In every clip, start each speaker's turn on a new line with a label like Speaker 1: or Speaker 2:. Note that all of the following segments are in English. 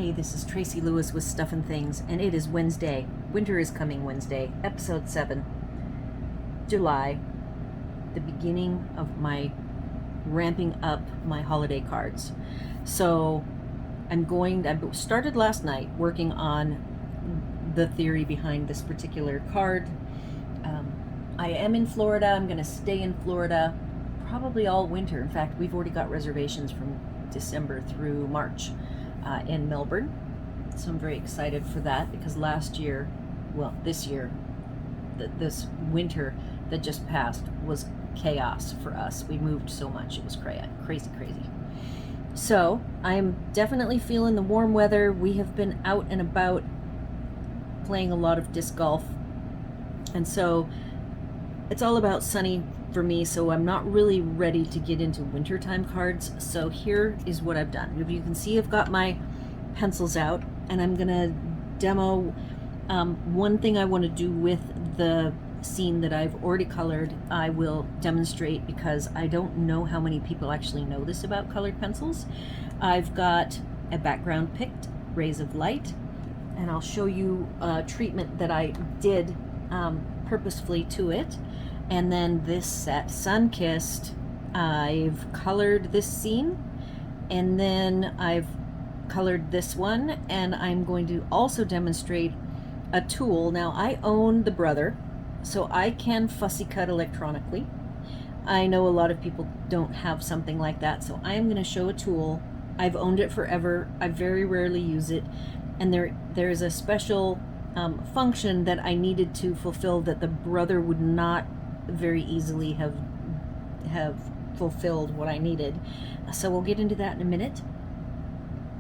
Speaker 1: Hey, this is Tracy Lewis with Stuff and Things, and it is Wednesday. Winter is coming Wednesday, episode 7, July, the beginning of my ramping up my holiday cards. So I started last night working on the theory behind this particular card. I am in Florida. I'm going to stay in Florida probably all winter. In fact, we've already got reservations from December through March in Melbourne. So I'm very excited for that because this year, this winter that just passed was chaos for us. We moved so much. It was crazy. So I'm definitely feeling the warm weather. We have been out and about playing a lot of disc golf. And so it's all about sunny for me, so I'm not really ready to get into wintertime cards. So here is what I've done. If you can see, I've got my pencils out, and I'm gonna demo one thing I want to do with the scene that I've already colored. I will demonstrate because I don't know how many people actually know this about colored pencils. I've got a background picked, rays of light, and I'll show you a treatment that I did purposefully to it. And then this set, Sunkissed, I've colored this scene, and then I've colored this one, and I'm going to also demonstrate a tool. Now, I own the Brother, so I can fussy cut electronically. I know a lot of people don't have something like that, so I am going to show a tool. I've owned it forever. I very rarely use it, and there's a special function that I needed to fulfill that the Brother would not very easily have fulfilled what I needed. So we'll get into that in a minute.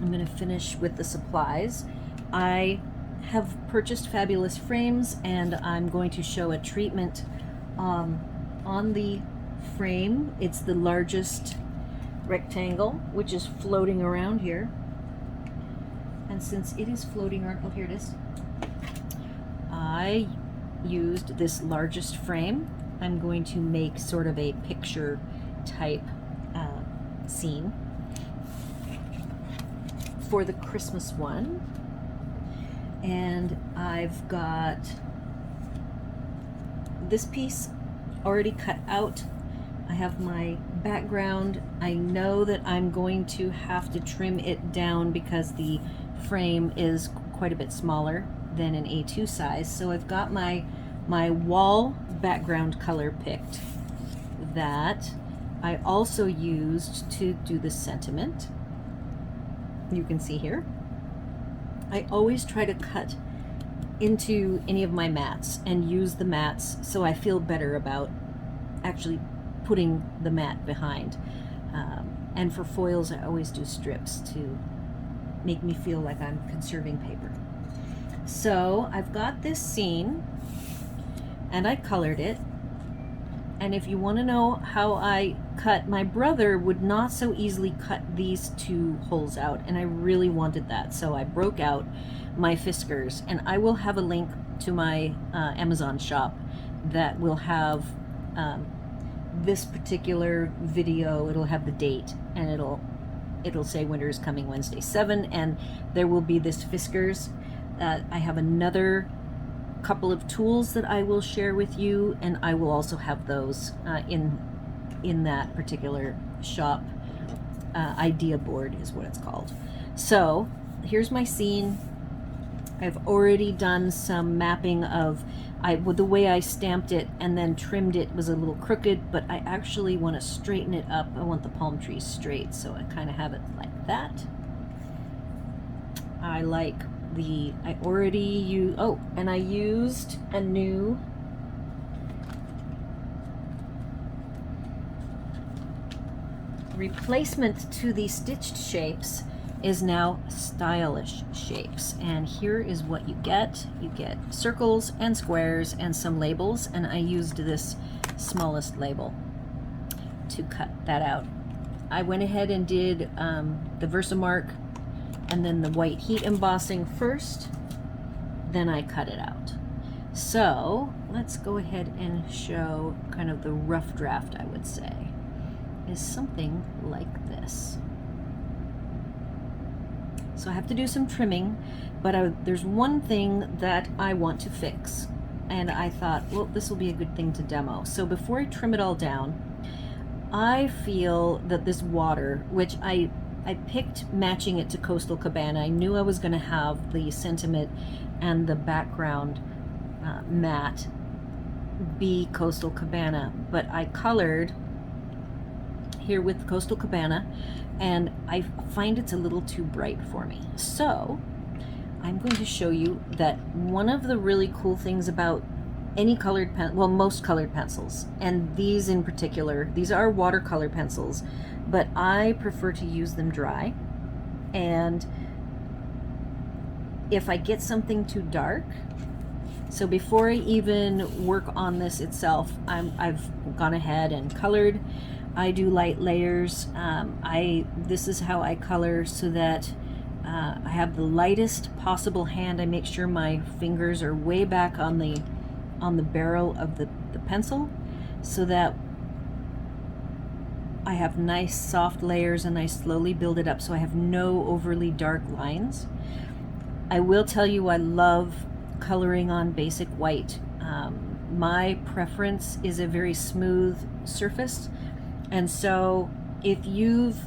Speaker 1: I'm going to finish with the supplies. I have purchased fabulous frames, and I'm going to show a treatment on the frame. It's the largest rectangle, which is floating around here. And since it is floating around, oh, here it is. I used this largest frame. I'm going to make sort of a picture type scene for the Christmas one. And I've got this piece already cut out. I have my background. I know that I'm going to have to trim it down because the frame is quite a bit smaller than an A2 size. So I've got my wall background color picked that I also used to do the sentiment. You can see here. I always try to cut into any of my mats and use the mats so I feel better about actually putting the mat behind. And for foils, I always do strips to make me feel like I'm conserving paper. So I've got this scene, and I colored it. And if you want to know how I cut, my brother would not so easily cut these two holes out, and I really wanted that. So I broke out my Fiskars, and I will have a link to my Amazon shop that will have this particular video. It'll have the date, and it'll say winter is coming Wednesday 7, and there will be this Fiskars. I have another couple of tools that I will share with you, and I will also have those in that particular shop. Idea board is what it's called. So here's my scene. I've already done some mapping of the way I stamped it and then trimmed it was a little crooked, but I actually want to straighten it up. I want the palm trees straight, so I kind of have it like that. I used a new replacement to the stitched shapes is now stylish shapes, and here is what you get. You get circles and squares and some labels, and I used this smallest label to cut that out. I went ahead and did the Versamark and then the white heat embossing first, then I cut it out. So let's go ahead and show kind of the rough draft, I would say, is something like this. So I have to do some trimming, but there's one thing that I want to fix. And I thought, well, this will be a good thing to demo. So before I trim it all down, I feel that this water, which I picked matching it to Coastal Cabana. I knew I was going to have the sentiment and the background matte be Coastal Cabana, but I colored here with Coastal Cabana, and I find it's a little too bright for me. So I'm going to show you that one of the really cool things about any colored pen, well, most colored pencils, and these in particular, these are watercolor pencils, but I prefer to use them dry. And if I get something too dark, so before I even work on this itself, I've gone ahead and colored. I do light layers. This is how I color so that I have the lightest possible hand. I make sure my fingers are way back on the barrel of the pencil, so that I have nice soft layers and I slowly build it up so I have no overly dark lines. I will tell you, I love coloring on basic white. My preference is a very smooth surface, and so if you've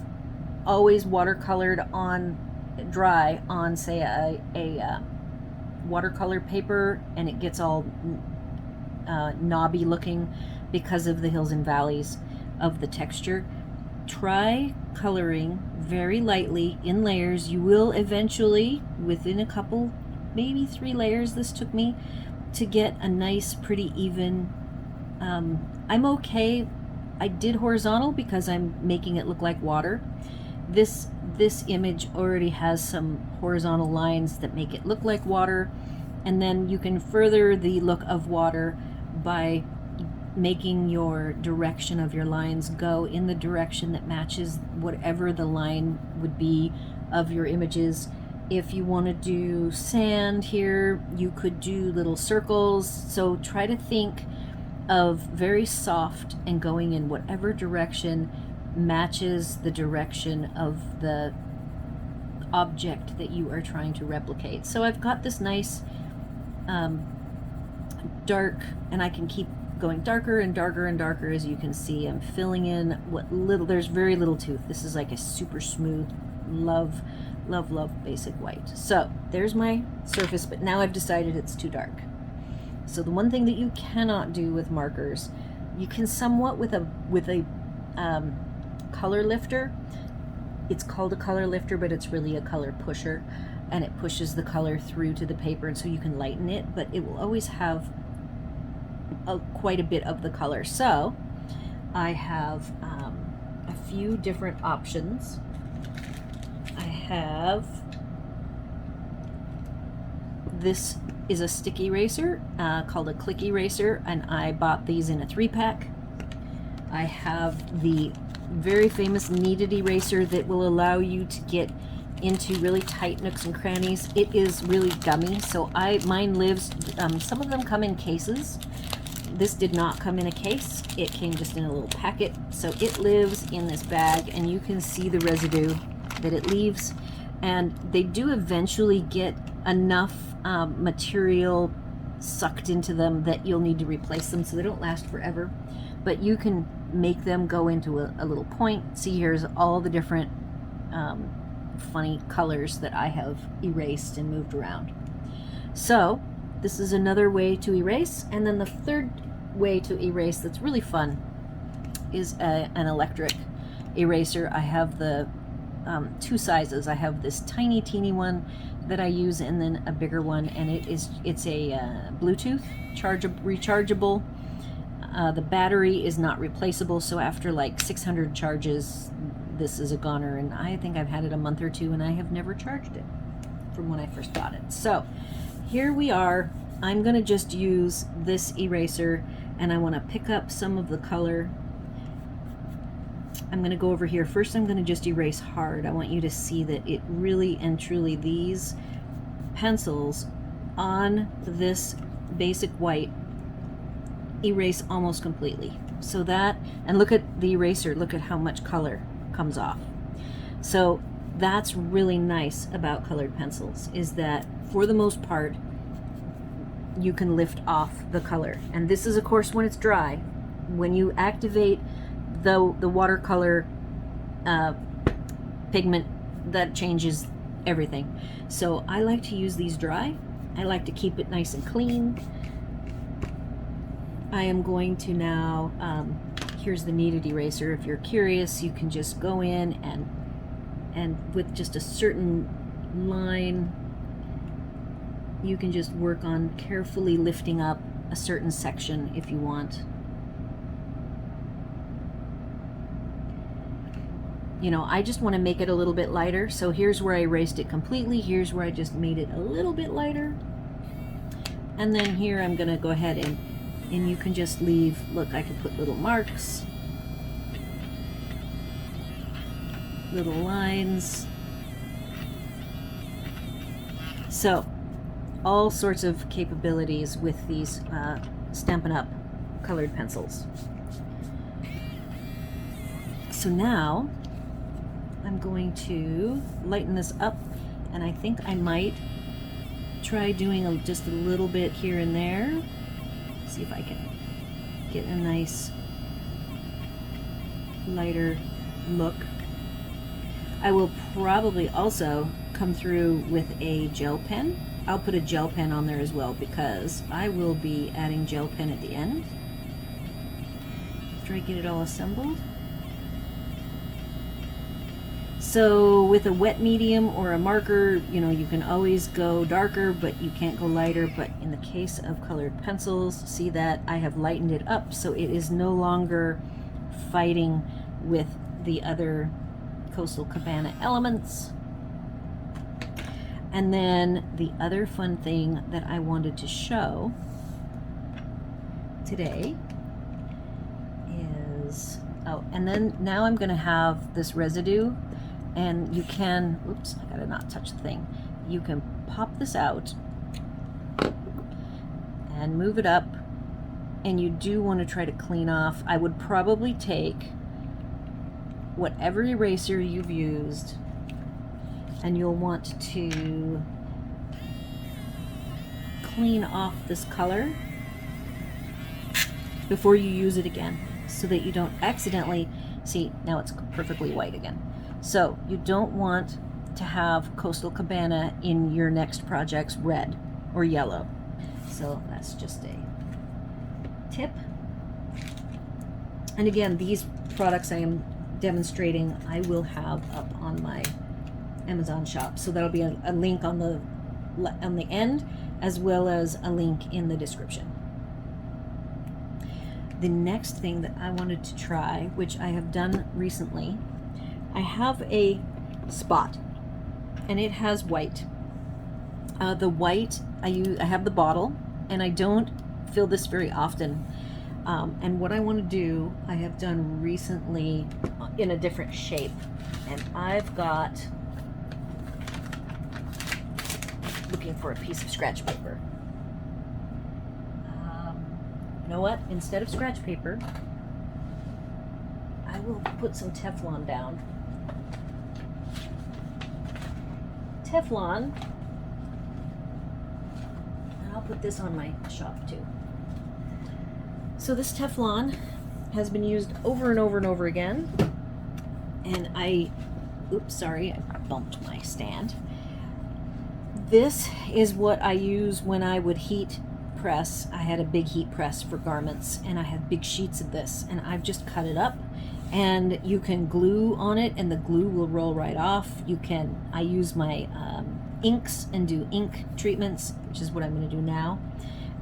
Speaker 1: always watercolored on dry on, say, a watercolor paper, and it gets all knobby looking because of the hills and valleys of the texture, try coloring very lightly in layers. You will eventually, within a couple, maybe 3 layers this took me, to get a nice pretty even. I'm okay. I did horizontal because I'm making it look like water. This image already has some horizontal lines that make it look like water, and then you can further the look of water by making your direction of your lines go in the direction that matches whatever the line would be of your images. If you want to do sand here, you could do little circles. So try to think of very soft and going in whatever direction matches the direction of the object that you are trying to replicate. So I've got this nice dark, and I can keep going darker and darker and darker. As you can see, I'm filling in what little, there's very little tooth. This is like a super smooth, love basic white. So there's my surface, but now I've decided it's too dark. So the one thing that you cannot do with markers, you can somewhat with a color lifter. It's called a color lifter, but it's really a color pusher, and it pushes the color through to the paper, and so you can lighten it, but it will always have quite a bit of the color. So I have a few different options. I have, this is a stick eraser called a click eraser, and I bought these in a 3-pack. I have the very famous kneaded eraser that will allow you to get into really tight nooks and crannies. It is really gummy, so mine lives, some of them come in cases. This did not come in a case, it came just in a little packet, so it lives in this bag, and you can see the residue that it leaves, and they do eventually get enough material sucked into them that you'll need to replace them, so they don't last forever, but you can make them go into a little point. See, here's all the different funny colors that I have erased and moved around. So this is another way to erase, and then the third way to erase that's really fun is an electric eraser. I have the 2 sizes. I have this tiny teeny one that I use, and then a bigger one, and it's a Bluetooth rechargeable. The battery is not replaceable, so after like 600 charges, this is a goner, and I think I've had it a month or 2 and I have never charged it from when I first bought it. So here we are. I'm going to just use this eraser, and I want to pick up some of the color. I'm going to go over here. First, I'm going to just erase hard. I want you to see that it really and truly, these pencils on this basic white erase almost completely. So that, and look at the eraser, look at how much color comes off. So that's really nice about colored pencils, is that for the most part you can lift off the color. And this is of course when it's dry. When you activate the watercolor pigment, that changes everything. So I like to use these dry. I like to keep it nice and clean. I am going to now, here's the kneaded eraser. If you're curious, you can just go in and with just a certain line, you can just work on carefully lifting up a certain section if you want. You know, I just want to make it a little bit lighter. So here's where I erased it completely. Here's where I just made it a little bit lighter. And then here I'm going to go ahead and you can just leave, look, I can put little marks, little lines. So all sorts of capabilities with these Stampin' Up colored pencils. So now I'm going to lighten this up, and I think I might try doing just a little bit here and there. See if I can get a nice lighter look. I will probably also come through with a gel pen. I'll put a gel pen on there as well, because I will be adding gel pen at the end after I get it all assembled. So with a wet medium or a marker, you know, you can always go darker, but you can't go lighter. But in the case of colored pencils, see that I have lightened it up, so it is no longer fighting with the other Coastal Cabana elements. And then the other fun thing that I wanted to show today is, oh, and then now I'm going to have this residue. And you can, oops, I gotta not touch the thing. You can pop this out and move it up, and you do want to try to clean off. I would probably take whatever eraser you've used, and you'll want to clean off this color before you use it again, so that you don't accidentally, see, now it's perfectly white again. So you don't want to have Coastal Cabana in your next projects red or yellow. So that's just a tip. And again, these products I am demonstrating, I will have up on my Amazon shop. So that'll be a link on the end, as well as a link in the description. The next thing that I wanted to try, which I have done recently, I have a spot, and it has white. The white, I have the bottle, and I don't fill this very often. And what I want to do, I have done recently in a different shape, and I've got, looking for a piece of scratch paper. You know what? Instead of scratch paper, I will put some Teflon down. Teflon, and I'll put this on my shop too. So this Teflon has been used over and over and over again, and oops, sorry, I bumped my stand. This is what I use when I would heat press. I had a big heat press for garments, and I had big sheets of this, and I've just cut it up. And you can glue on it, and the glue will roll right off. I use my inks and do ink treatments, which is what I'm going to do now.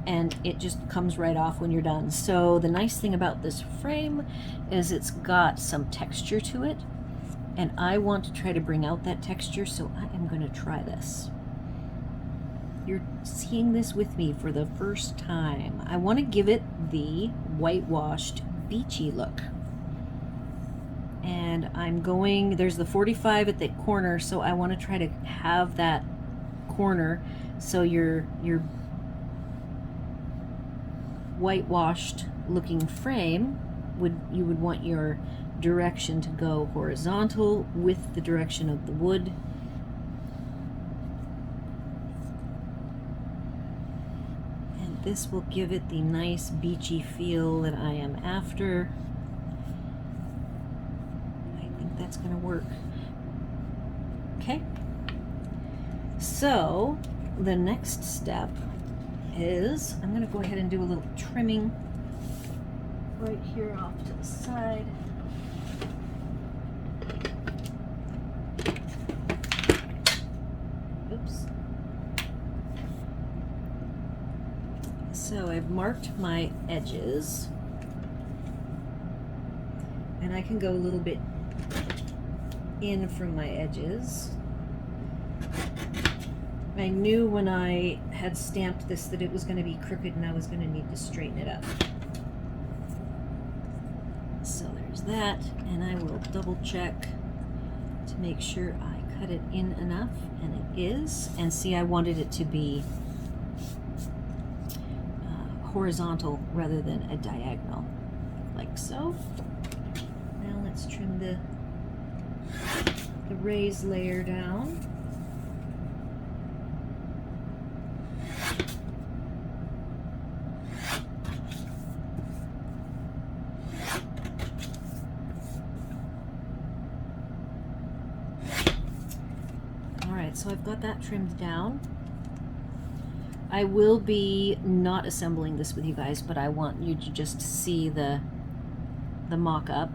Speaker 1: And it just comes right off when you're done. So the nice thing about this frame is it's got some texture to it. And I want to try to bring out that texture, so I am going to try this. You're seeing this with me for the first time. I want to give it the whitewashed, beachy look. And I'm going, there's the 45 at the corner, so I want to try to have that corner, so your whitewashed looking frame you would want your direction to go horizontal with the direction of the wood. And this will give it the nice beachy feel that I am after. I think that's going to work. Okay. So the next step is I'm going to go ahead and do a little trimming right here off to the side. Oops. So I've marked my edges, and I can go a little bit in from my edges. I knew when I had stamped this that it was going to be crooked and I was going to need to straighten it up. So there's that, and I will double check to make sure I cut it in enough, and it is. And see, I wanted it to be horizontal rather than a diagonal, like so. Now let's trim the raised layer down. So I've got that trimmed down. I will be not assembling this with you guys, but I want you to just see the mock-up.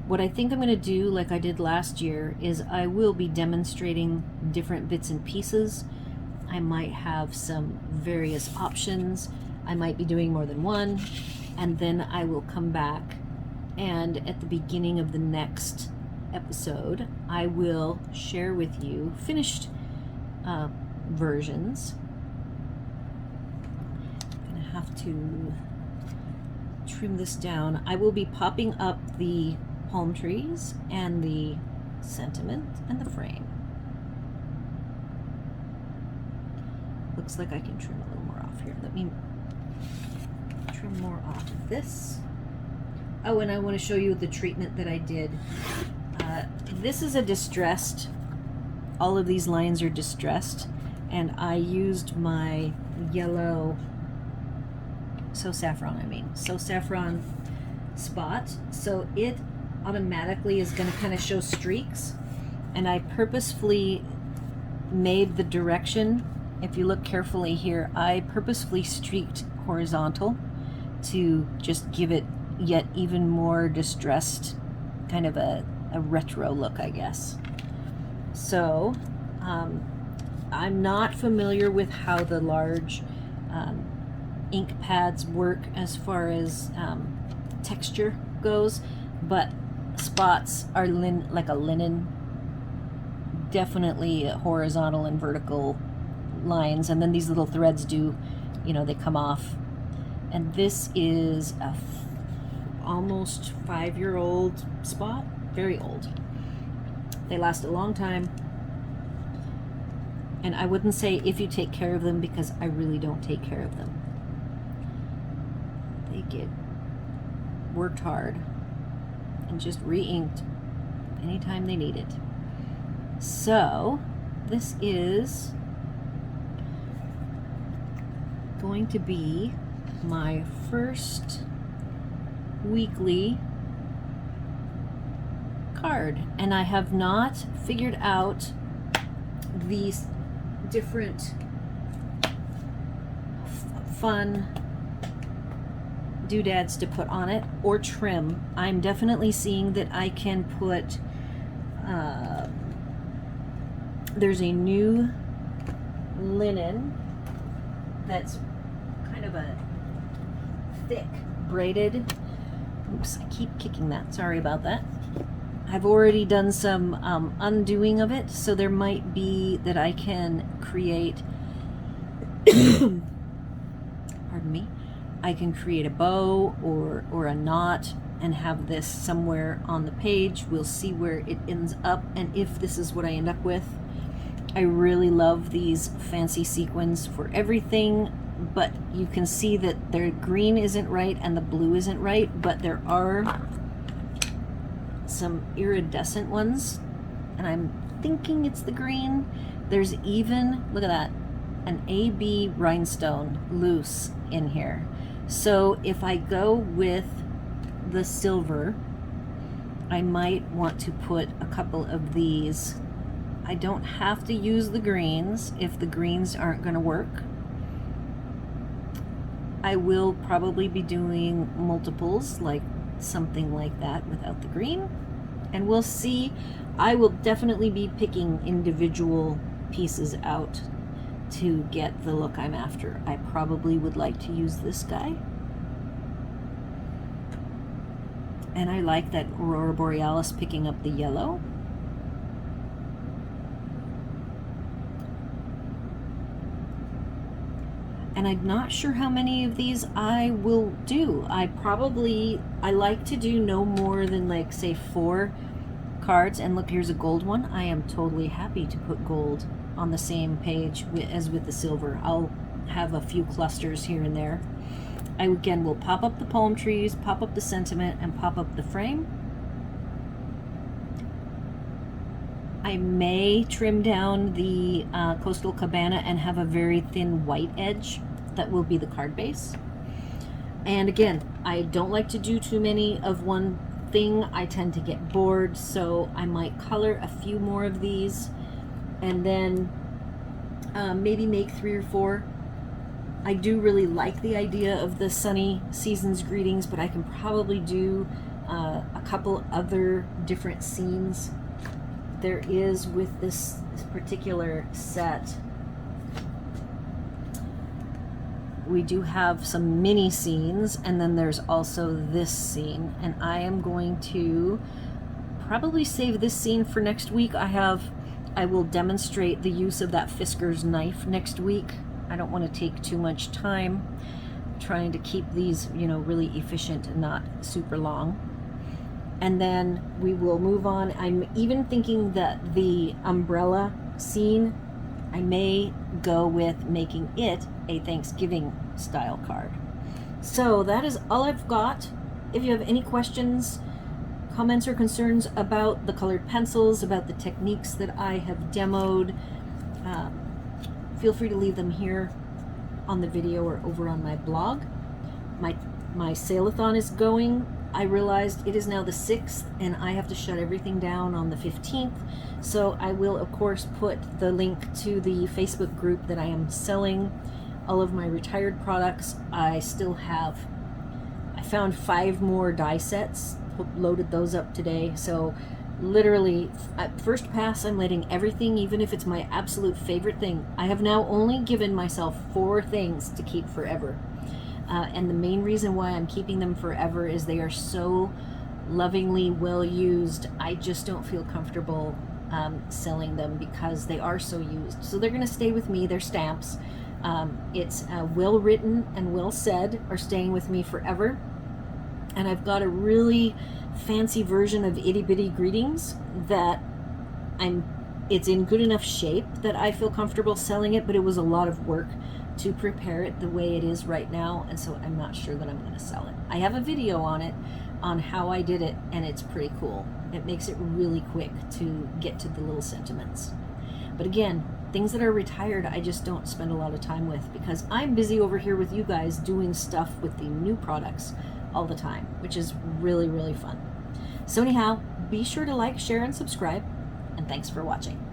Speaker 1: What I think I'm going to do, like I did last year, is I will be demonstrating different bits and pieces. I might have some various options. I might be doing more than one, and then I will come back, and at the beginning of the next episode I will share with you finished versions. I'm gonna have to trim this down. I will be popping up the palm trees and the sentiment and the frame. Looks like I can trim a little more off here. Let me trim more off of this. Oh, and I want to show you the treatment that I did. This is a distressed, all of these lines are distressed, and I used my yellow, so saffron spot, so it automatically is going to kind of show streaks, and I purposefully made the direction, if you look carefully here, I purposefully streaked horizontal to just give it yet even more distressed, kind of a retro look, I guess. So I'm not familiar with how the large ink pads work as far as texture goes, but spots are like a linen, definitely horizontal and vertical lines, and then these little threads do, you know, they come off. And this is a almost 5-year-old spot. Very old. They last a long time, and I wouldn't say if you take care of them, because I really don't take care of them. They get worked hard and just re-inked anytime they need it. So this is going to be my first weekly card, and I have not figured out these different fun doodads to put on it or trim. I'm definitely seeing that I can put there's a new linen that's kind of a thick braided, oops, I keep kicking that, sorry about that. I've already done some undoing of it, so there might be that I can create pardon me, I can create a bow or a knot and have this somewhere on the page. We'll see where it ends up, and if this is what I end up with. I really love these fancy sequins for everything, but you can see that their green isn't right and the blue isn't right, but there are some iridescent ones, and I'm thinking it's the green. There's even, look at that, an AB rhinestone loose in here. So if I go with the silver, I might want to put a couple of these. I don't have to use the greens if the greens aren't going to work. I will probably be doing multiples, like something like that without the green. And we'll see. I will definitely be picking individual pieces out to get the look I'm after. I probably would like to use this guy. And I like that Aurora Borealis picking up the yellow. And I'm not sure how many of these I will do. I like to do no more than, like, say 4 cards. And look, here's a gold one. I am totally happy to put gold on the same page as with the silver. I'll have a few clusters here and there. I again will pop up the palm trees, pop up the sentiment, and pop up the frame. I may trim down the Coastal Cabana and have a very thin white edge that will be the card base. And again, I don't like to do too many of one thing. I tend to get bored, so I might color a few more of these and then maybe make 3 or 4. I do really like the idea of the Sunny Seasons greetings, but I can probably do a couple other different scenes. There is, with this particular set, we do have some mini scenes, and then there's also this scene, and I am going to probably save this scene for next week. I will demonstrate the use of that Fisker's knife next week. I don't want to take too much time trying to keep these, you know, really efficient and not super long. And then we will move on. I'm even thinking that the umbrella scene, I may go with making it a Thanksgiving style card. So that is all I've got. If you have any questions, comments, or concerns about the colored pencils, about the techniques that I have demoed, feel free to leave them here on the video or over on my blog. My sell-a-thon is going. I realized it is now the 6th and I have to shut everything down on the 15th. So I will, of course, put the link to the Facebook group that I am selling all of my retired products. I found 5 more die sets, loaded those up today. So literally, at first pass, I'm letting everything, even if it's my absolute favorite thing. I have now only given myself 4 things to keep forever. And the main reason why I'm keeping them forever is they are so lovingly well used. I just don't feel comfortable selling them because they are so used. So they're going to stay with me. They're stamps. It's well written and well said are staying with me forever. And I've got a really fancy version of Itty Bitty Greetings that it's in good enough shape that I feel comfortable selling it, but it was a lot of work to prepare it the way it is right now, and so I'm not sure that I'm going to sell it. I have a video on it, on how I did it, and it's pretty cool. It makes it really quick to get to the little sentiments. But again, things that are retired, I just don't spend a lot of time with because I'm busy over here with you guys doing stuff with the new products all the time, which is really, really fun. So anyhow, be sure to like, share, and subscribe, and thanks for watching.